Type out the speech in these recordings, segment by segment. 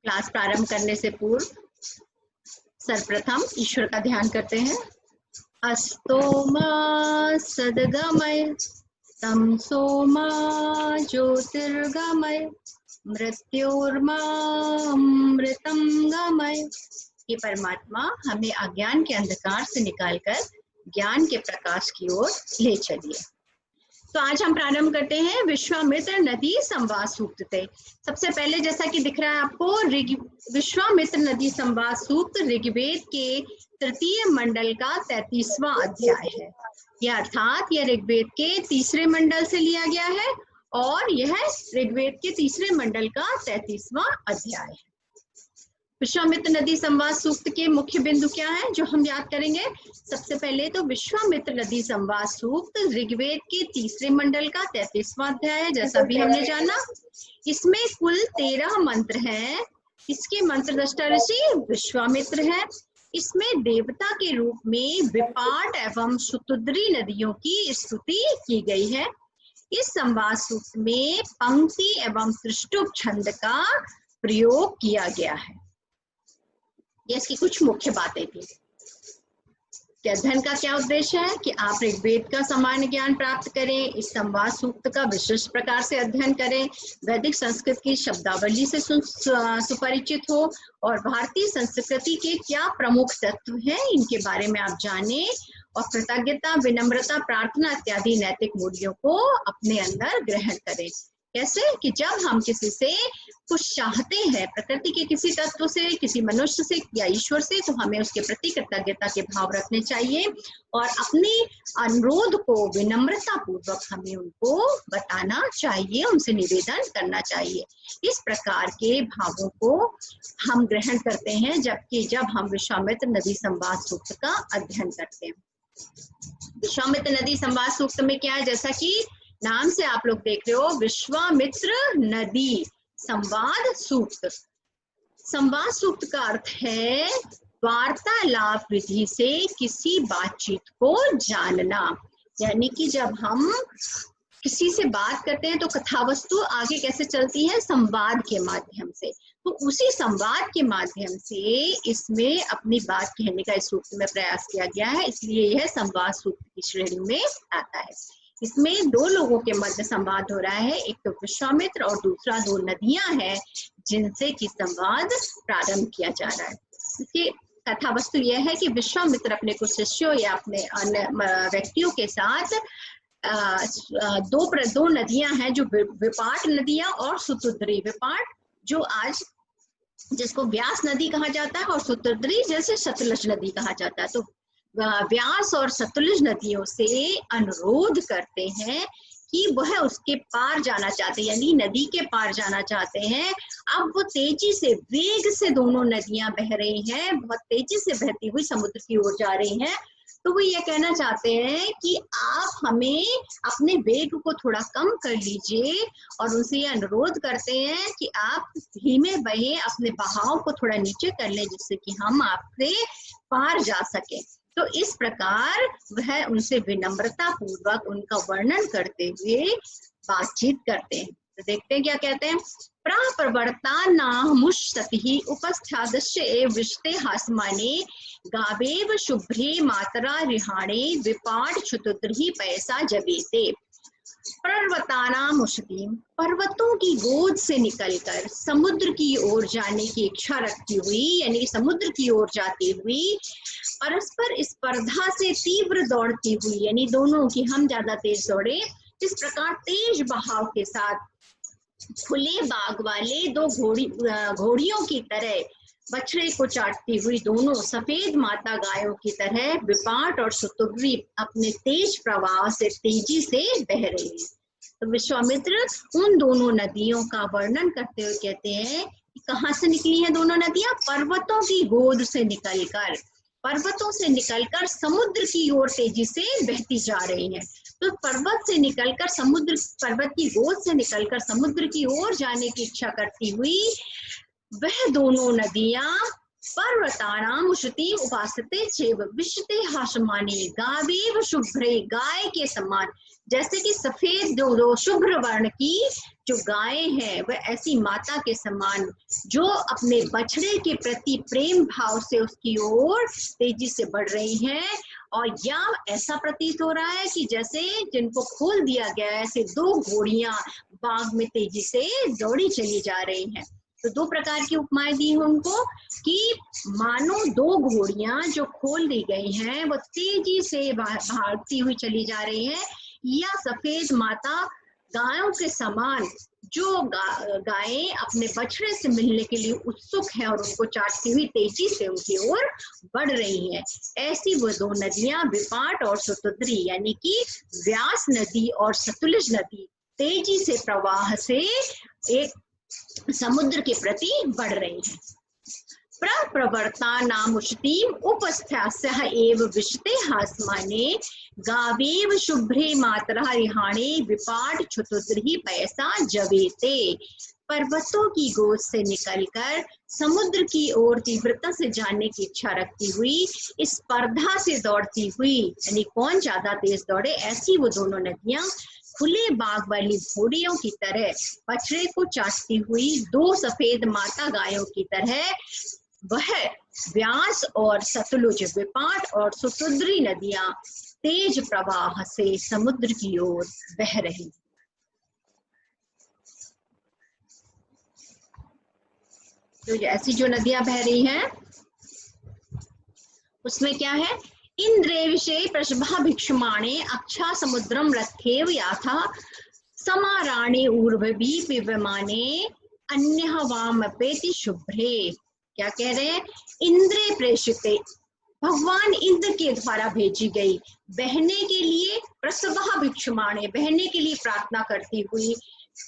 Class प्रारंभ करने से पूर्व सर्वप्रथम ईश्वर का ध्यान करते हैं। अस्तो मा सद्गमय तमसो मा ज्योतिर्गमय मृत्योर्मा अमृतं गमय। ये परमात्मा हमें अज्ञान के अंधकार से निकालकर ज्ञान के प्रकाश की ओर ले चलिए। तो आज हम प्रारंभ करते हैं विश्वामित्र नदी संवाद सूक्त से। सबसे पहले जैसा कि दिख रहा है आपको, विश्वामित्र नदी संवाद सूक्त ऋग्वेद के तृतीय मंडल का 33वां अध्याय है। यह अर्थात यह ऋग्वेद के तीसरे मंडल से लिया गया है और यह ऋग्वेद के तीसरे मंडल का 33वां अध्याय है। विश्वामित्र नदी संवाद सूक्त के मुख्य बिंदु क्या है जो हम याद करेंगे? सबसे पहले तो विश्वामित्र नदी संवाद सूक्त ऋग्वेद के तीसरे मंडल का 33वां अध्याय है, जैसा भी हमने जाना। इसमें कुल 13 मंत्र हैं। इसके मंत्रदृष्टा ऋषि विश्वामित्र है। इसमें देवता के रूप में विपाट एवं शुतुद्री नदियों की स्तुति की गई है। इस संवाद सूक्त में पंक्ति एवं त्रिष्टुप छंद का प्रयोग किया गया है। ये इसकी कुछ मुख्य बातें थी। अध्ययन का क्या उद्देश्य है कि आप ऋग्वेद का सामान्य ज्ञान प्राप्त करें, इस संवाद सूक्त का विशिष्ट प्रकार से अध्ययन करें, वैदिक संस्कृत की शब्दावली से सुपरिचित हो और भारतीय संस्कृति के क्या प्रमुख तत्व हैं इनके बारे में आप जानें और कृतज्ञता, विनम्रता, प्रार्थना इत्यादि नैतिक मूल्यों को अपने अंदर ग्रहण करें। कैसे कि जब हम किसी से कुछ चाहते हैं, प्रकृति के किसी तत्व से, किसी मनुष्य से या ईश्वर से, तो हमें उसके प्रति कृतज्ञता के भाव रखने चाहिए और अपने अनुरोध को विनम्रता पूर्वक हमें उनको बताना चाहिए, उनसे निवेदन करना चाहिए। इस प्रकार के भावों को हम ग्रहण करते हैं जब हम विश्वामित्र नदी संवाद सूक्त का अध्ययन करते हैं। विश्वामित्र नदी संवाद सूक्त में क्या है, जैसा कि नाम से आप लोग देख रहे हो, विश्वामित्र नदी संवाद सूक्त। संवाद सूक्त का अर्थ है वार्तालाप विधि से किसी बातचीत को जानना। यानी कि जब हम किसी से बात करते हैं तो कथावस्तु आगे कैसे चलती है? संवाद के माध्यम से। तो उसी संवाद के माध्यम से इसमें अपनी बात कहने का इस सूक्त में प्रयास किया गया है, इसलिए यह संवाद सूक्त की श्रेणी में आता है। इसमें दो लोगों के मध्य संवाद हो रहा है, एक तो विश्वामित्र और दूसरा दो नदियां हैं जिनसे कि संवाद प्रारंभ किया जा रहा है। इसकी कथा वस्तु यह है कि विश्वामित्र अपने कुछ शिष्यों या अपने अन्य व्यक्तियों के साथ दो नदियां हैं जो विपाट नदियां और सुतुद्री। विपाट जो आज जिसको व्यास नदी कहा जाता है और सुतुद्री जैसे सतलज नदी कहा जाता है। तो व्यास और सतलुज नदियों से अनुरोध करते हैं कि वह उसके पार जाना चाहते हैं, यानी नदी के पार जाना चाहते हैं। अब वो तेजी से, वेग से दोनों नदियां बह रही हैं, बहुत तेजी से बहती हुई समुद्र की ओर जा रही हैं। तो वो ये कहना चाहते हैं कि आप हमें अपने वेग को थोड़ा कम कर लीजिए और उनसे ये अनुरोध करते हैं कि आप धीमे बहे, अपने बहाव को थोड़ा नीचे कर लें जिससे कि हम आपसे पार जा सके। तो इस प्रकार वह उनसे विनम्रता पूर्वक उनका वर्णन करते हुए बातचीत करते हैं। तो देखते हैं क्या कहते हैं। प्रवर्ता नामुष्टि उपस्थादस्य एव विष्टे हास्माने गावेव शुभ्रे मातरा रिहाणे विपाट क्षुतुद्री पैसा जबेते। पर्वतानामुष्टि, पर्वतों की गोद से निकलकर समुद्र की ओर जाने की इच्छा रखती हुई, यानी समुद्र की ओर जाती हुई, परस्पर स्पर्धा से तीव्र दौड़ती हुई, यानी दोनों की हम ज्यादा तेज दौड़े। इस प्रकार तेज बहाव के साथ खुले बाग वाले दो घोड़ियों की तरह बछड़े को चाटती हुई दोनों सफेद माता गायों की तरह विपाट और सुतुद्री अपने तेज प्रवाह से तेजी से बह रही है। तो विश्वामित्र उन दोनों नदियों का वर्णन करते हुए कहते हैं कि कहाँ से निकली हैं दोनों नदियां? पर्वतों की गोद से निकलकर, पर्वतों से निकलकर समुद्र की ओर तेजी से बहती जा रही हैं। तो पर्वत से निकलकर समुद्र, पर्वत की गोद से निकलकर समुद्र की ओर जाने की इच्छा करती हुई वह दोनों नदियां पर्वतानाम उशती उपासते चेव विशते हासमानी गावेव शुभ्रे, गाय के समान, जैसे कि सफेद दो शुभ्र वर्ण की जो गायें हैं वह ऐसी माता के समान जो अपने बछड़े के प्रति प्रेम भाव से उसकी ओर तेजी से बढ़ रही हैं। और या ऐसा प्रतीत हो रहा है कि जैसे जिनको खोल दिया गया है, ऐसे दो घोड़ियां बाग में तेजी से दौड़ी चली जा रही हैं। तो दो प्रकार की उपमाएं दी हैं उनको कि मानो दो घोड़ियां जो खोल दी गई हैं वो तेजी से भागती हुई चली जा रही हैं, या सफेद माता गायों के समान जो गायें अपने बछड़े से मिलने के लिए उत्सुक हैं और उनको चाटती हुई तेजी से उनकी ओर बढ़ रही हैं। ऐसी वो दो नदियां विपाट और सुतुद्री यानी कि व्यास नदी और सतलुज नदी तेजी से प्रवाह से एक समुद्र के प्रति बढ़ रही है। प्रवर्ता नाम उशतीम उपस्थ्यास्यः एव विशते हास्माने गावेव शुभ्रे मातरः रिहाणे विपाट क्षुतुद्री पैसा जवेते। पर्वतों की गोद से निकलकर समुद्र की ओर तीव्रता से जाने की इच्छा रखती हुई, इस स्पर्धा से दौड़ती हुई, यानी कौन ज्यादा तेज दौड़े, ऐसी वो दोनों नदियां खुले बाग वाली घोड़ियों की तरह बछड़े को चाटती हुई दो सफेद माता गायों की तरह वह व्यास और सतलुज विपाट और सुतुद्री नदियां तेज प्रवाह से समुद्र की ओर बह रही। तो ऐसी जो नदियां बह रही हैं उसमें क्या है, इंद्रे विषय प्रशभा भिक्षमाणे अक्षा समुद्रम रथेव याथा समाराणे ऊर्ववी पिबमाने अन्यः वामपेति शुभ्रे। क्या कह रहे हैं, इंद्रे प्रेषिते, भगवान इंद्र के द्वारा भेजी गई, बहने के लिए प्रसभा भिक्षमाणे, बहने के लिए प्रार्थना करती हुई,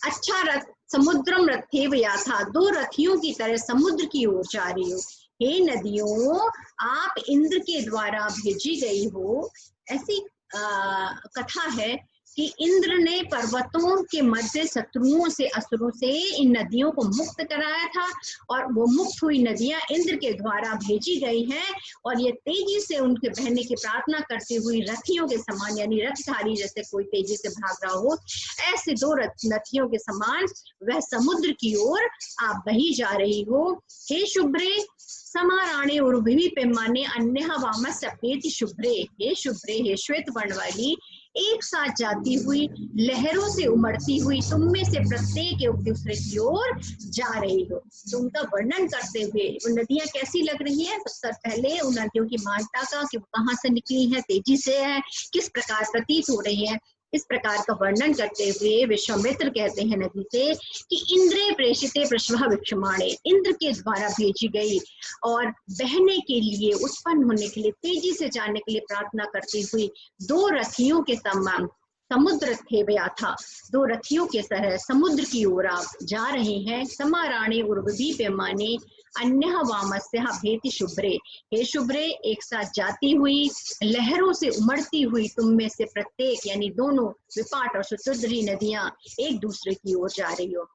अच्छा रथ समुद्रम रथेव याथा, दो रथियों की तरह समुद्र की ओर जा रही हो। हे नदियों, आप इंद्र के द्वारा भेजी गई हो। ऐसी कथा है कि इंद्र ने पर्वतों के मध्य शत्रुओं से, असुरों से इन नदियों को मुक्त कराया था, और वो मुक्त हुई नदियां इंद्र के द्वारा भेजी गई हैं, और ये तेजी से उनके बहने की प्रार्थना करती हुई रथियों के समान, यानी रथधारी जैसे कोई तेजी से भाग रहा हो, ऐसे दो रथियों के समान वह समुद्र की ओर आप बही जा रही हो। हे शुभ्रे समाराणे उर्वी पैमाने अन्य वामस सफेद शुभ्रे, हे शुभ्रे, हे श्वेत वर्ण वाली, एक साथ जाती हुई, लहरों से उमड़ती हुई, तुम में से प्रत्येक एक दूसरे की ओर जा रही हो। तो उनका वर्णन करते हुए वो नदियां कैसी लग रही है, सबसे पहले उन नदियों की महानता का, कि वो कहाँ से निकली है, तेजी से है, किस प्रकार प्रतीत हो रही है, इस प्रकार का वर्णन करते हुए विश्वामित्र कहते हैं नदी से कि इंद्रे प्रेषिते प्रशभा भिक्षमाणे, इंद्र के द्वारा भेजी गई और बहने के लिए, उत्पन्न होने के लिए, तेजी से जाने के लिए प्रार्थना करती हुई दो रथियों के समान समुद्र थे था, दो रथियों के तरह समुद्र की ओर आप जा रहे हैं। समाराणे उर्वी पैमाने अन्य वामस्य भेति शुभ्रे, हे शुभ्रे, एक साथ जाती हुई, लहरों से उमड़ती हुई, तुम में से प्रत्येक, यानी दोनों विपाट और सुतुद्री नदियां एक दूसरे की ओर जा रही हो।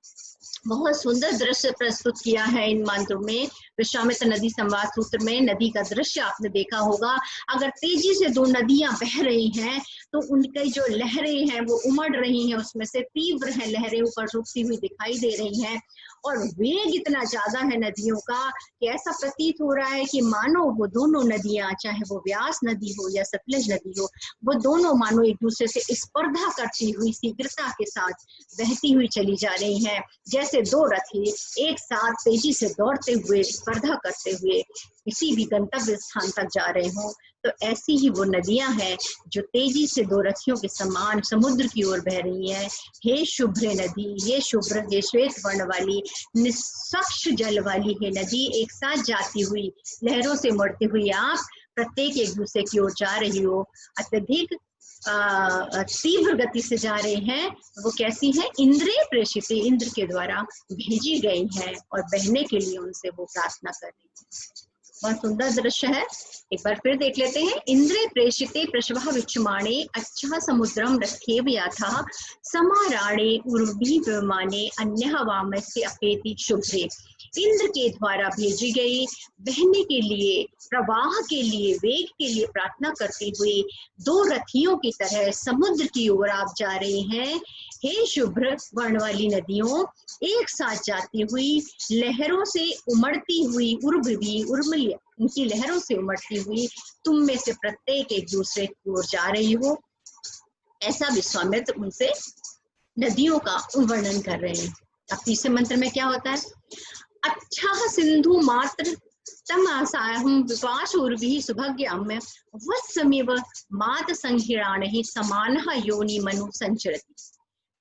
बहुत सुंदर दृश्य प्रस्तुत किया है इन मंत्रों में। विश्वामित्र नदी संवाद सूत्र में नदी का दृश्य आपने देखा होगा। अगर तेजी से दो नदियां बह रही हैं तो उनकी जो लहरें हैं वो उमड़ रही हैं, उसमें से तीव्र है लहरें ऊपर उठती हुई दिखाई दे रही हैं, और वेग इतना ज्यादा है नदियों का कि ऐसा प्रतीत हो रहा है कि मानो वो दोनों नदियां, चाहे वो व्यास नदी हो या सतलुज नदी हो, वो दोनों मानो एक दूसरे से स्पर्धा करती हुई शीघ्रता के साथ बहती हुई चली जा रही हैं, जैसे दो रथी एक साथ तेजी से दौड़ते हुए, स्पर्धा करते हुए किसी भी गंतव्य स्थान तक जा रहे हों। तो ऐसी ही वो नदियां हैं जो तेजी से दो रथियों के समान समुद्र की ओर बह रही है। हे शुभ्र नदी, ये शुभ्र, हे श्वेत वर्ण वाली, निष्पक्ष जल वाली है नदी, एक साथ जाती हुई, लहरों से मुड़ती हुई आप प्रत्येक एक दूसरे की ओर जा रही हो, अत्यधिक तीव्र गति से जा रहे हैं। वो कैसी है, इंद्रिय प्रेषित, इंद्र के द्वारा भेजी गई है और बहने के लिए उनसे वो प्रार्थना कर रही है। बहुत सुंदर दृश्य है, एक बार फिर देख लेते हैं। इंद्रे प्रेषिते प्रशवः विच्यमाणे अच्छा समुद्रम रथेव याथा समाराणे उर्वी विमाने अन्यः वामस्य अपेति शुभ्रे। इंद्र के द्वारा भेजी गई बहने के लिए, प्रवाह के लिए, वेग के लिए प्रार्थना करते हुए दो रथियों की तरह समुद्र की ओर आप जा रहे हैं। हे शुभ्र वर्ण वाली नदियों, एक साथ जाती हुई, लहरों से उमड़ती हुई, उर्वी उर्मिल उनकी लहरों से उमड़ती हुई, तुम में से प्रत्येक एक दूसरे की ओर जा रही हो। ऐसा विश्वामित्र उनसे नदियों का वर्णन कर रहे हैं। अब तीसरे मंत्र में क्या होता है? अच्छा सिंधु मात्र तम आसाहं विपाश उर्वी सुभग्याम्य वत्समिव मात संहिराणहि समानः योनि मनु संचरति।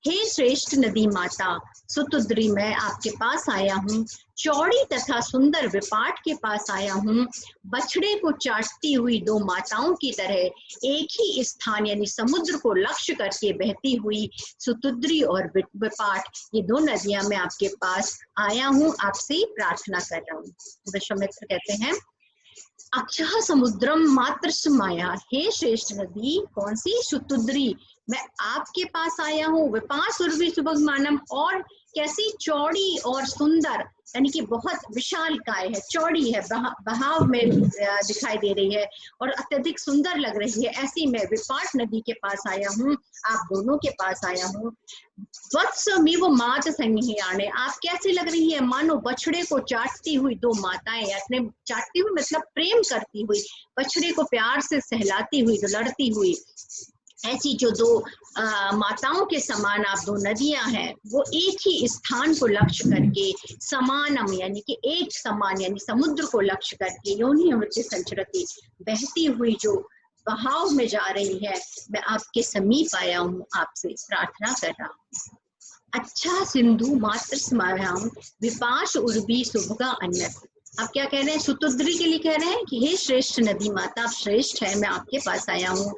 हे श्रेष्ठ नदी माता सुतुद्री, मैं आपके पास आया हूँ, चौड़ी तथा सुंदर विपाट के पास आया हूँ। बछड़े को चाटती हुई दो माताओं की तरह एक ही स्थान यानी समुद्र को लक्ष्य करके बहती हुई सुतुद्री और विपाट, ये दो नदियां मैं आपके पास आया हूँ, आपसे प्रार्थना कर रहा हूँ। विश्वामित्र कहते हैं अक्षः समुद्रम मात्र माया, हे श्रेष्ठ नदी कौन सी? सुतुद्री, मैं आपके पास आया हूँ। विपास उर्वी सुभग मानम, और कैसी? चौड़ी और सुंदर, यानी कि बहुत विशाल काय है, चौड़ी है, बहाव में दिखाई दे रही है और अत्यधिक सुंदर लग रही है, ऐसी मैं विपाट नदी के पास आया हूँ, आप दोनों के पास आया हूँ। वत्समिव मात संहियाणे, आप कैसी लग रही है? मानो बछड़े को चाटती हुई दो माताएं, अपने चाटती हुई मतलब प्रेम करती हुई, बछड़े को प्यार से सहलाती हुई, दुलड़ती हुई, ऐसी जो दो माताओं के समान आप दो नदियां हैं, वो एक ही स्थान को लक्ष्य करके समानम यानी कि एक समान यानी समुद्र को लक्ष्य करके योनि अमृत संचरति, बहती हुई जो बहाव में जा रही है, मैं आपके समीप आया हूँ, आपसे प्रार्थना कर रहा हूँ। अच्छा सिंधु मात्र स्मायाम विपाश उर्वी सुभगा अन्य। आप क्या कह रहे हैं? सुतुद्री के लिए कह रहे हैं कि हे श्रेष्ठ नदी माता, आप श्रेष्ठ है, मैं आपके पास आया हूँ।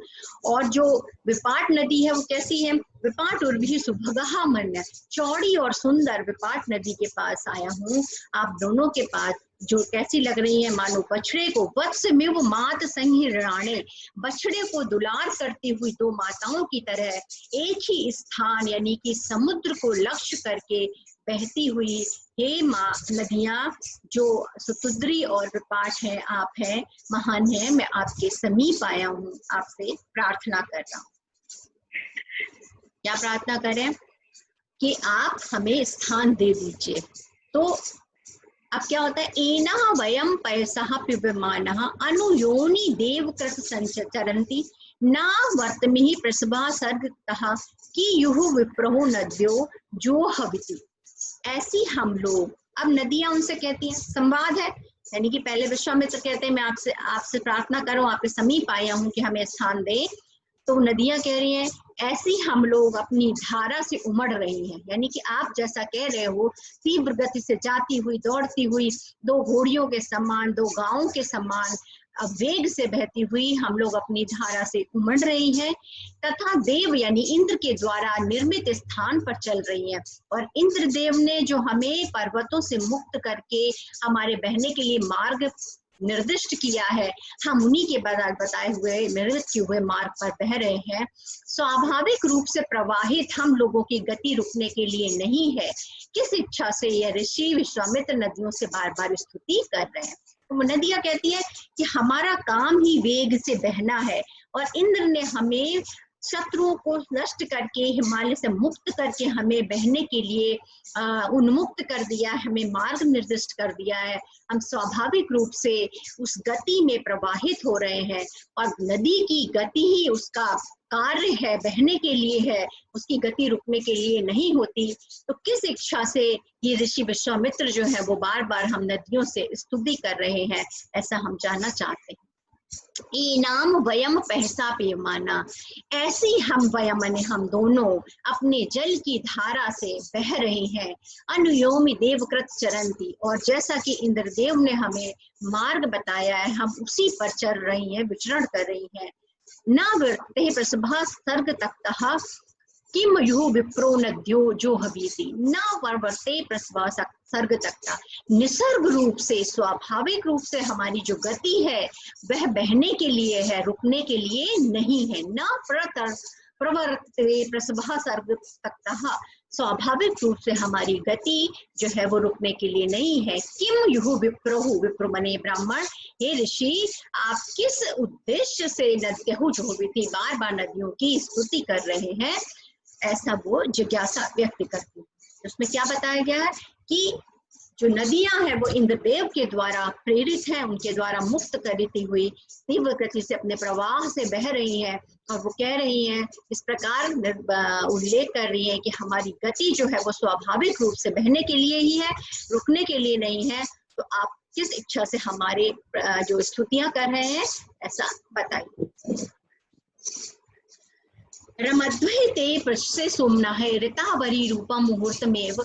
और जो विपाट नदी है वो कैसी है? विपाट उर्वी सुभगा मन्य, चौड़ी और सुंदर विपाट नदी के पास आया हूँ, आप दोनों के पास, जो कैसी लग रही है? मानो बछड़े को वत्समिव मात संहिराणे, बछड़े को दुलार करती हुई दो माताओं की तरह एक ही स्थान यानी कि समुद्र को लक्ष्य करके बहती हुई, हे माँ नदियां जो सुतुद्री और विपाट है, आप हैं, महान है, मैं आपके समीप आया हूँ, आपसे प्रार्थना कर रहा हूँ। क्या प्रार्थना करें? कि आप हमें स्थान दे दीजिए। तो अब क्या होता है? एना वयम पैसः पिबमानः अनुयोनि देवकृत संचरन्ति ना वर्तमिहि प्रसभा सर्गतः कि युहु विप्रहो नद्यो जो हविति। ऐसी हम लोग, अब नदियां उनसे कहती हैं, संवाद है, यानी कि पहले विश्वामित्र कहते हैं मैं आपसे प्रार्थना करूं, आपके समीप आया हूं कि हमें स्थान दे। तो नदियां कह रही हैं ऐसी हम लोग अपनी धारा से उमड़ रही हैं, यानी कि आप जैसा कह रहे हो, तीव्र गति से जाती हुई, दौड़ती हुई, दो घोड़ियों के समान, दो गांवों के समान वेग से बहती हुई हम लोग अपनी धारा से उमड़ रही हैं, तथा देव यानी इंद्र के द्वारा निर्मित स्थान पर चल रही हैं। और इंद्र देव ने जो हमें पर्वतों से मुक्त करके हमारे बहने के लिए मार्ग निर्दिष्ट किया है, हम उन्हीं के बताए हुए निर्मित किए हुए मार्ग पर बह रहे हैं। स्वाभाविक रूप से प्रवाहित हम लोगों की गति रुकने के लिए नहीं है। किस इच्छा से यह ऋषि विश्वामित्र नदियों से बार बार स्तुति कर रहे हैं? तो नदियां कहती है कि हमारा काम ही वेग से बहना है, और इंद्र ने हमें शत्रुओं को नष्ट करके, हिमालय से मुक्त करके हमें बहने के लिए उन्मुक्त कर दिया है, हमें मार्ग निर्दिष्ट कर दिया है। हम स्वाभाविक रूप से उस गति में प्रवाहित हो रहे हैं, और नदी की गति ही उसका कार्य है, बहने के लिए है, उसकी गति रुकने के लिए नहीं होती। तो किस इच्छा से ये ऋषि विश्वामित्र जो है वो बार बार हम नदियों से स्तुति कर रहे हैं, ऐसा हम जानना चाहते हैं। इनाम वयम पैसा पेमाना, ऐसी हम वयम ने हम दोनों अपने जल की धारा से बह रहे हैं। अनुयोमी देवकृत चरंती, और जैसा कि इंद्रदेव ने हमें मार्ग बताया है हम उसी पर चल रही हैं, विचरण कर रही हैं। न वृत्ते प्रसभा सर्ग तक्तः किम युः विप्रो नद्यो जो हवीति न वर्वर्ते प्रसवा सर्ग तक्ता। निसर्ग रूप से, स्वाभाविक रूप से हमारी जो गति है वह बहने के लिए है, रुकने के लिए नहीं है। न प्रवर्तते प्रसवा सर्ग तक्ता, स्वाभाविक रूप से हमारी गति जो है वो रुकने के लिए नहीं है। किम युः विप्रहु, विप्र मने ब्राह्मण, हे ऋषि आप किस उद्देश्य से नद्यहु जो भी बार बार नदियों की स्तुति कर रहे हैं, ऐसा वो जिज्ञासा व्यक्त करती है। उसमें क्या बताया गया है कि जो नदियां हैं वो इंद्रदेव के द्वारा प्रेरित हैं, उनके द्वारा मुक्त करती हुई तीव्र गति से अपने प्रवाह से बह रही हैं, और वो कह रही हैं, इस प्रकार उल्लेख कर रही हैं कि हमारी गति जो है वो स्वाभाविक रूप से बहने के लिए ही है, रुकने के लिए नहीं है। तो आप किस इच्छा से हमारे जो स्तुतियां कर रहे हैं, ऐसा बताइए। रमध्वैते पृष्ठे सोमना है ऋतावरी रूपम मुहूर्तमेव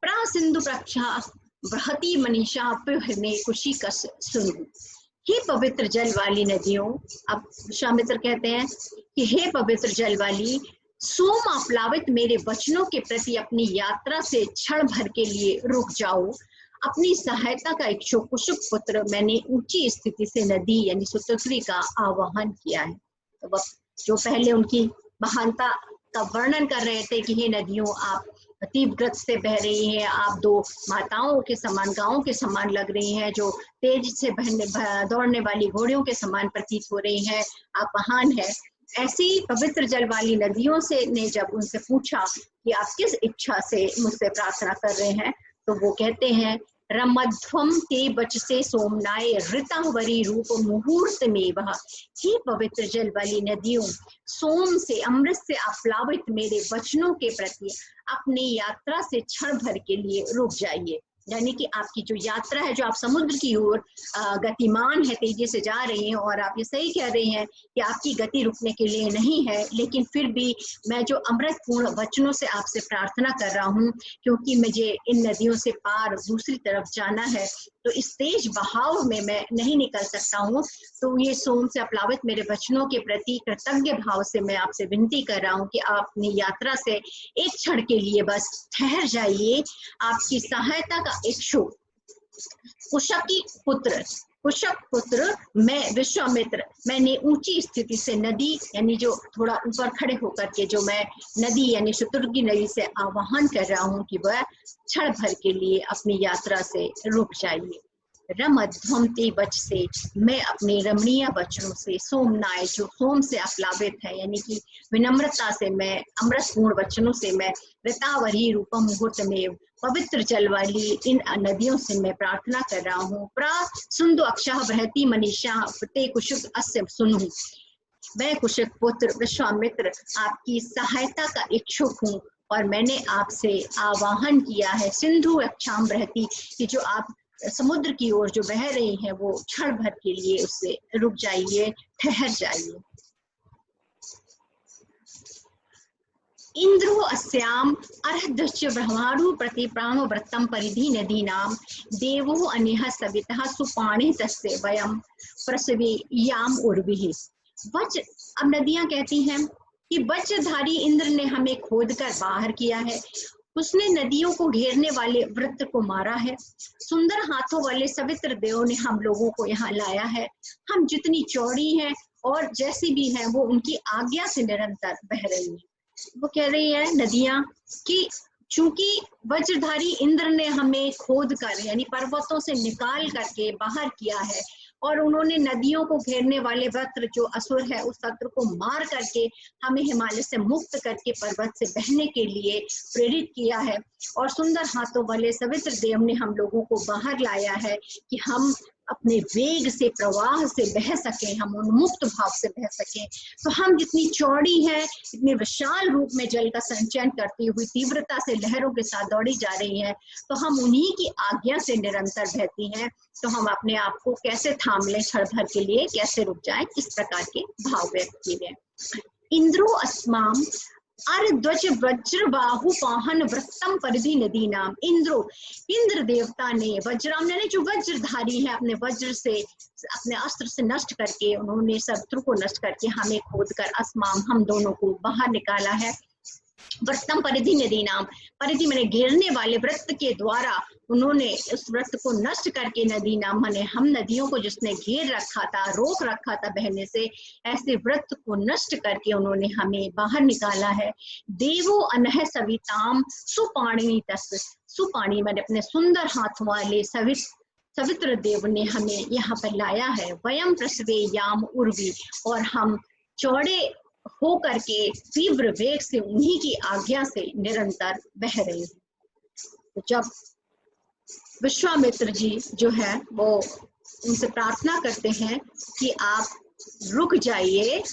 प्रासिंधु प्रक्षा बृहति मनीषा ने कुशी कस सुनु। हे पवित्र जल वाली नदियों, अब विश्वामित्र कहते हैं कि हे पवित्र जल वाली, सोम आप्लावित मेरे वचनों के प्रति अपनी यात्रा से क्षण भर के लिए रुक जाओ। अपनी सहायता का इच्छुक कुशुक पुत्र मैंने ऊंची स्थिति से नदी यानी सुतुत्री का आवाहन किया है। तो वह जो पहले उनकी महानता का वर्णन कर रहे थे कि हे नदियों आप तीव्र गति से बह रही हैं, आप दो माताओं के समान, गांवों के समान लग रही हैं, जो तेज से दौड़ने वाली घोड़ियों के समान प्रतीत हो रही हैं, आप महान है। ऐसी पवित्र जल वाली नदियों से ने जब उनसे पूछा कि आप किस इच्छा से मुझसे प्रार्थना कर रहे हैं, तो वो कहते हैं रमध्वम ते बचसे सोमनाय ऋतावरी रूप मुहूर्त में वह। हे पवित्र जल वाली नदियों, सोम से अमृत से आप्लावित मेरे वचनों के प्रति अपनी यात्रा से क्षण भर के लिए रुक जाइए। यानी कि आपकी जो यात्रा है, जो आप समुद्र की ओर गतिमान है, तेजी से जा रही हैं, और आप ये सही कह रही हैं कि आपकी गति रुकने के लिए नहीं है, लेकिन फिर भी मैं जो अमृतपूर्ण वचनों से आपसे प्रार्थना कर रहा हूँ, क्योंकि मुझे इन नदियों से पार दूसरी तरफ जाना है, तो इस तेज बहाव में मैं नहीं निकल सकता हूँ। तो ये सोम से अप्लावित मेरे वचनों के प्रति कृतज्ञ भाव से मैं आपसे विनती कर रहा हूँ कि आप अपनी यात्रा से एक क्षण के लिए बस ठहर जाइए। आपकी सहायता का इच्छुक कुशक पुत्र मैं विश्वामित्र, मैंने ऊंची स्थिति से नदी यानी जो थोड़ा ऊपर खड़े होकर के जो मैं नदी यानी शत्रुघ्न नदी से आह्वान कर रहा हूँ कि वह क्षण भर के लिए अपनी यात्रा से रुक जाइए। रमध्वम ते बच से, मैं अपने रमणीय वचनों से, सोमनाय जो सोम से अप्लावित है यानी कि विनम्रता से, मैं अमृतपूर्ण वचनों से, मैं ऋतावरी रूपम मुहूर्त में पवित्र जल वाली इन नदियों से मैं प्रार्थना कर रहा हूँ। प्रा सुंदु अक्षः बृहति मनीषा ते कुशुक अस्य सुनु। मैं कुशक पुत्र विश्वामित्र आपकी सहायता का इच्छुक हूँ, और मैंने आपसे आवाहन किया है सिंधु अक्षाम बृहति कि जो आप समुद्र की ओर जो बह रही हैं वो क्षण भर के लिए उससे रुक जाइए, ठहर जाइए। इंद्रो अस्याम अर्हदश्च ब्रह्माणु प्रति प्राणवृत्तम परिधि नदीनाम देवो अनेह सवितः सुपाणे तस्य वयम प्रसवे याम उर्विः। वज्र, अब नदियां कहती हैं कि वज्रधारी इंद्र ने हमें खोदकर बाहर किया है, उसने नदियों को घेरने वाले वृत्त को मारा है, सुंदर हाथों वाले सवित्र देव ने हम लोगों को यहाँ लाया है। हम जितनी चौड़ी हैं और जैसी भी हैं वो उनकी आज्ञा से निरंतर बह रही है। वो कह रही है नदियां कि चूंकि वज्रधारी इंद्र ने हमें खोद कर यानी पर्वतों से निकाल करके बाहर किया है, और उन्होंने नदियों को घेरने वाले वक्र जो असुर है उस वक्र को मार करके हमें हिमालय से मुक्त करके पर्वत से बहने के लिए प्रेरित किया है, और सुंदर हाथों वाले सवित्र देव ने हम लोगों को बाहर लाया है कि हम अपने वेग से, प्रवाह से बह सकें, हम उन्मुक्त भाव से बह सकें। तो हम जितनी चौड़ी हैं, इतने विशाल रूप में जल का संचयन करती हुई तीव्रता से लहरों के साथ दौड़ी जा रही हैं, तो हम उन्हीं की आज्ञा से निरंतर बहती हैं। तो हम अपने आप को कैसे थाम लें, क्षण भर के लिए कैसे रुक जाएं, इस प्रकार के भाव व्यक्त किए गए। इंद्रो अस्माम अर्ध्वज वज्रबाहु पाहन वृत्तम परिधि नदी नाम। इंद्र देवता ने वज्राम ने जो वज्रधारी है अपने वज्र से, अपने अस्त्र से नष्ट करके, उन्होंने शत्रु को नष्ट करके हमें खोदकर अस्माम हम दोनों को बाहर निकाला है। व्रतम परिधि नदी नाम, परिधि मैंने घेरने वाले व्रत के द्वारा उन्होंने उस व्रत को नष्ट करके, नदी नाम माने हम नदियों को जिसने घेर रखा था, रोक रखा था बहने से, ऐसे व्रत को नष्ट करके उन्होंने हमें बाहर निकाला है। देवो अनह सविताम सुपाणि तस्, सुपाणि मैंने अपने सुंदर हाथ वाले सवित्र देव ने हमें यहाँ पर लाया है। वयम प्रसवे याम उर्वी, और हम चौड़े हो करके तीव्र वेग से उन्हीं की आज्ञा से निरंतर बह रहे हैं। तो जब विश्वामित्र जी जो है वो उनसे प्रार्थना करते हैं कि आप रुक जाइए,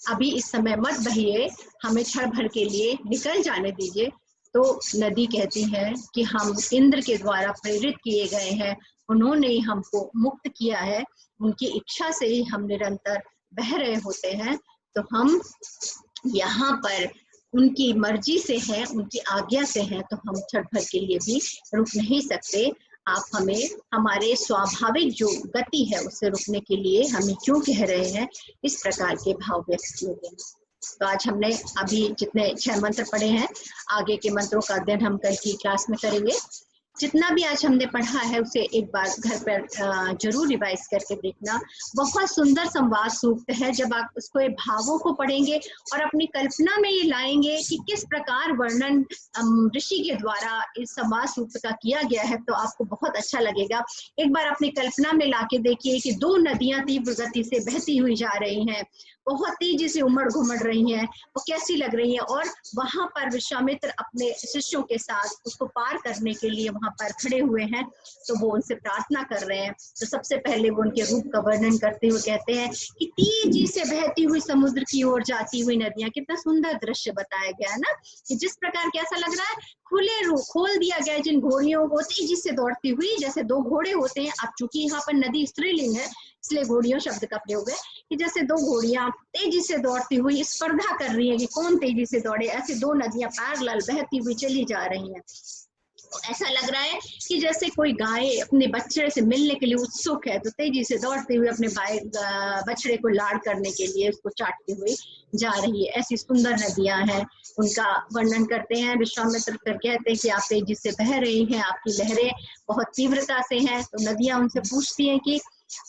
अभी इस समय मत बहिए, हमें क्षण भर के लिए निकल जाने दीजिए, तो नदी कहती है कि हम इंद्र के द्वारा प्रेरित किए गए हैं, उन्होंने ही हमको मुक्त किया है, उनकी इच्छा से ही हम निरंतर बह रहे होते हैं। तो हम यहाँ पर उनकी मर्जी से हैं, उनकी आज्ञा से हैं, तो हम क्षण भर के लिए भी रुक नहीं सकते। आप हमें हमारे स्वाभाविक जो गति है उससे रुकने के लिए हमें क्यों कह रहे हैं, इस प्रकार के भाव व्यक्त किए गए। तो आज हमने अभी जितने 6 मंत्र पढ़े हैं, आगे के मंत्रों का अध्ययन हम कल की क्लास में करेंगे। जितना भी आज हमने पढ़ा है उसे एक बार घर पर जरूर रिवाइज करके देखना। बहुत सुंदर संवाद सूक्त है। जब आप उसको भावों को पढ़ेंगे और अपनी कल्पना में ये लाएंगे कि किस प्रकार वर्णन ऋषि के द्वारा इस संवाद सूक्त का किया गया है, तो आपको बहुत अच्छा लगेगा। एक बार अपनी कल्पना में लाके देखिए कि 2 नदियां तीव्र गति से बहती हुई जा रही हैं, बहुत तेजी से उमड़ घुमड़ रही हैं, वो कैसी लग रही है, और वहां पर विश्वामित्र अपने शिष्यों के साथ उसको पार करने के लिए वहां पर खड़े हुए हैं। तो वो उनसे प्रार्थना कर रहे हैं। तो सबसे पहले वो उनके रूप का वर्णन करते हुए कहते हैं कि तेजी से बहती हुई समुद्र की ओर जाती हुई नदियां, कितना सुंदर दृश्य बताया गया है ना, कि जिस प्रकार कैसा लग रहा है, खुले रूप खोल दिया गया जिन घोड़ियों को तेजी से दौड़ती हुई, जैसे 2 घोड़े होते हैं। अब चूंकि यहाँ पर नदी स्त्रीलिंग है इसलिए घोड़ियों शब्द का प्रयोग है, कि जैसे 2 घोड़ियां तेजी से दौड़ती हुई स्पर्धा कर रही है कि कौन तेजी से दौड़े, ऐसे 2 नदियां पैरेलल बहती हुई चली जा रही हैं। तो ऐसा लग रहा है कि जैसे कोई गाय अपने बच्चे से मिलने के लिए उत्सुक है, तो तेजी से दौड़ते हुए अपने बछड़े को लाड़ करने के लिए उसको चाटते हुए जा रही है। ऐसी सुंदर नदियां हैं, उनका वर्णन करते हैं। विश्वामित्र कहते हैं कि आप तेजी से बह रही हैं, आपकी लहरें बहुत तीव्रता से हैं। तो नदियां उनसे पूछती हैं कि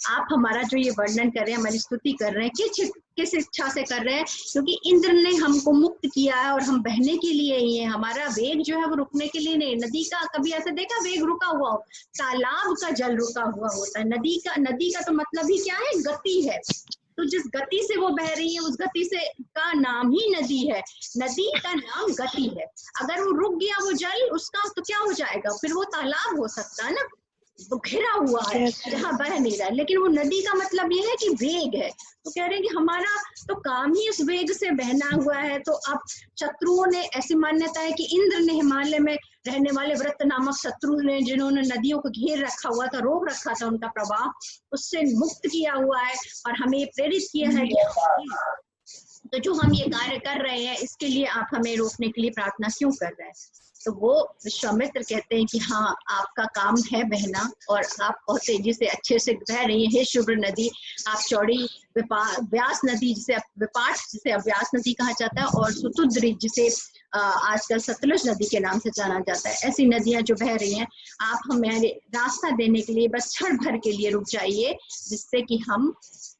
आप हमारा जो ये वर्णन कर रहे हैं, हमारी स्तुति कर रहे हैं, किस इच्छा से कर रहे हैं, क्योंकि इंद्र ने हमको मुक्त किया है और हम बहने के लिए ही है, हमारा वेग जो है वो रुकने के लिए नहीं। नदी का कभी ऐसा देखा वेग रुका हुआ हो? तालाब का जल रुका हुआ होता है, नदी का तो मतलब ही क्या है, गति है। तो जिस गति से वो बह रही है उस गति से का नाम ही नदी है, नदी का नाम गति है। अगर वो रुक गया वो जल उसका, तो क्या हो जाएगा, फिर वो तालाब हो सकता है ना, वो घिरा हुआ है जहाँ बह नहीं रहा है। लेकिन वो नदी का मतलब ये है कि वेग है। तो कह रहे हैं कि हमारा तो काम ही इस वेग से बहना हुआ है। तो अब शत्रुओं ने, ऐसी मान्यता है कि इंद्र ने हिमालय में रहने वाले व्रत नामक शत्रु ने, जिन्होंने नदियों को घेर रखा हुआ था, रोक रखा था उनका प्रवाह, उससे मुक्त किया हुआ है और हमें प्रेरित किया है कि तो जो हम ये कार्य कर रहे हैं इसके लिए आप हमें रोकने के लिए प्रार्थना क्यों कर रहे हैं। तो वो विश्वामित्र कहते हैं कि हाँ, आपका काम है बहना और आप बहुत तेजी से अच्छे से बह रही हैं। हे शुभ्र नदी, आप चौड़ी व्यास नदी, जिसे विपाट जिसे अव्यास नदी कहा जाता है, और सुतुद्री जिसे आजकल सतलुज नदी के नाम से जाना जाता है, ऐसी नदियां जो बह रही हैं, आप हमें रास्ता देने के लिए बस क्षण भर के लिए रुक जाइए, जिससे कि हम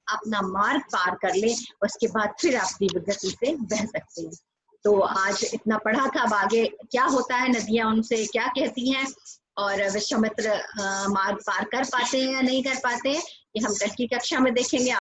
अपना मार्ग पार कर ले, उसके बाद फिर आप तीव्र गति से बह सकते हैं। तो आज इतना पढ़ा था, अब आगे क्या होता है, नदियां उनसे क्या कहती हैं और विश्वामित्र मार्ग पार कर पाते हैं या नहीं कर पाते हैं, ये हम कल की कक्षा में देखेंगे।